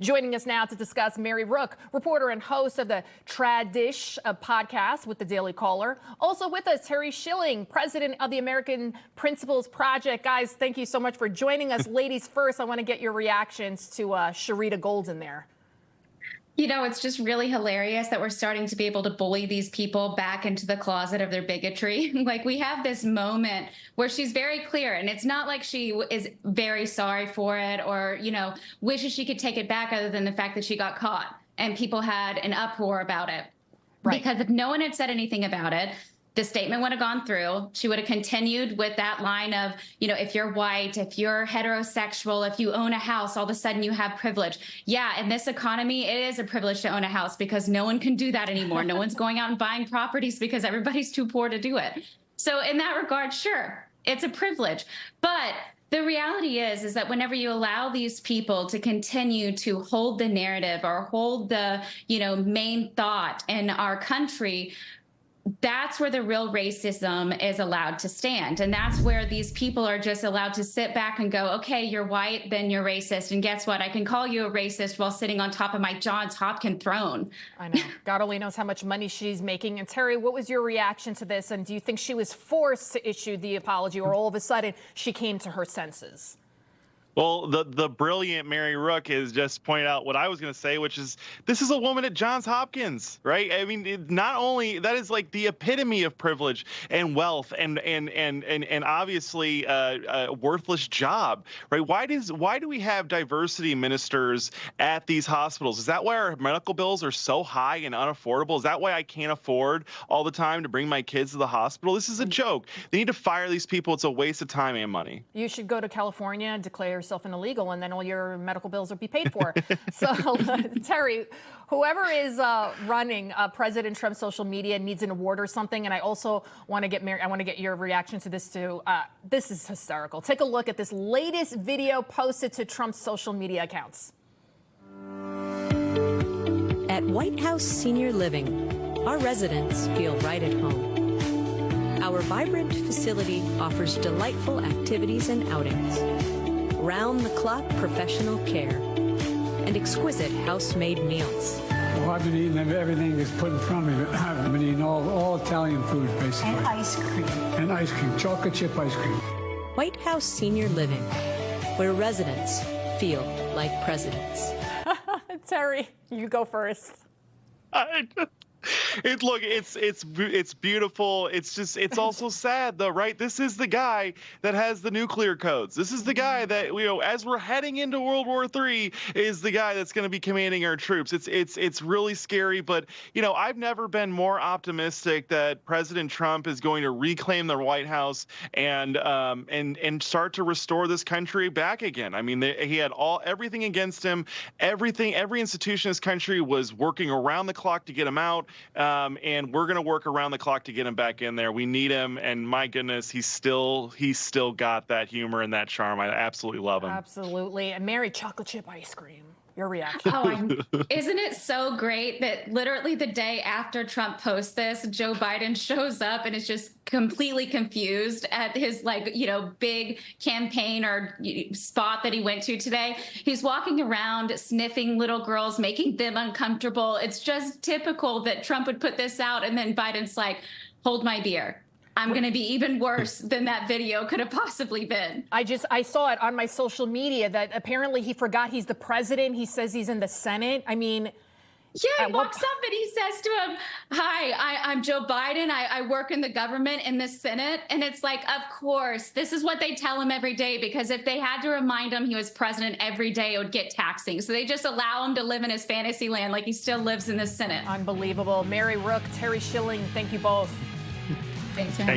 Joining us now to discuss, Mary Rook, reporter and host of the Tradish podcast with the Daily Caller. Also with us, Terry Schilling, president of the American Principles Project. Guys, thank you so much for joining us. Ladies first, I want to get your reactions to Sharita Golden there. You know, it's just really hilarious that we're starting to be able to bully these people back into the closet of their bigotry. Like, we have this moment where she's very clear, and it's not like she is very sorry for it or, you know, wishes she could take it back, other than the fact that she got caught and people had an uproar about it. Right. Because if no one had said anything about it, the statement would have gone through. She would have continued with that line of, you know, if you're white, if you're heterosexual, if you own a house, all of a sudden you have privilege. Yeah, in this economy, it is a privilege to own a house because no one can do that anymore. No one's going out and buying properties because everybody's too poor to do it. So in that regard, sure, it's a privilege. But the reality is that whenever you allow these people to continue to hold the narrative or hold the, you know, main thought in our country, that's where the real racism is allowed to stand. And that's where these people are just allowed to sit back and go, okay, you're white, then you're racist. And guess what? I can call you a racist while sitting on top of my Johns Hopkins throne. I know. God only knows how much money she's making. And Terry, what was your reaction to this? And do you think she was forced to issue the apology, or all of a sudden she came to her senses? Well, the brilliant Mary Rook has just pointed out what I was going to say, which is this is a woman at Johns Hopkins, right? I mean, not only that is like the epitome of privilege and wealth and obviously a worthless job, right? Why do we have diversity ministers at these hospitals? Is that why our medical bills are so high and unaffordable? Is that why I can't afford all the time to bring my kids to the hospital? This is a joke. They need to fire these people. It's a waste of time and money. You should go to California and declare yourself an illegal, and then all your medical bills will be paid for. So, Terry, whoever is running President Trump's social media needs an award or something. And I also want to get your reaction to this too. This is hysterical. Take a look at this latest video posted to Trump's social media accounts. At White House Senior Living, our residents feel right at home. Our vibrant facility offers delightful activities and outings, round-the-clock professional care, and exquisite house-made meals. Well, I've been eating everything that's put in front of me. I've been eating all Italian food, basically. And ice cream. And ice cream, chocolate chip ice cream. White House Senior Living, where residents feel like presidents. Terry, you go first. Look, it's beautiful. It's also sad though, right? This is the guy that has the nuclear codes. This is the guy that, you know, as we're heading into World War III, is the guy that's going to be commanding our troops. It's really scary, but you know, I've never been more optimistic that President Trump is going to reclaim the White House and start to restore this country back again. I mean, he had everything against him. Every institution in this country was working around the clock to get him out. And we're going to work around the clock to get him back in there. We need him. And my goodness, he's still got that humor and that charm. I absolutely love him. Absolutely. And Mary, chocolate chip ice cream. Your reaction. Isn't it so great that literally the day after Trump posts this, Joe Biden shows up and is just completely confused at his, like, you know, big campaign or spot that he went to today. He's walking around sniffing little girls, making them uncomfortable. It's just typical that Trump would put this out and then Biden's like, hold my beer. I'm going to be even worse than that video could have possibly been. I saw it on my social media that apparently he forgot he's the president. He says he's in the Senate. I mean, yeah, he walks up and he says to him, hi, I'm Joe Biden. I work in the government in the Senate. And it's like, of course, this is what they tell him every day, because if they had to remind him he was president every day, it would get taxing. So they just allow him to live in his fantasy land like he still lives in the Senate. Unbelievable. Mary Rook, Terry Schilling, thank you both. Thanks, man.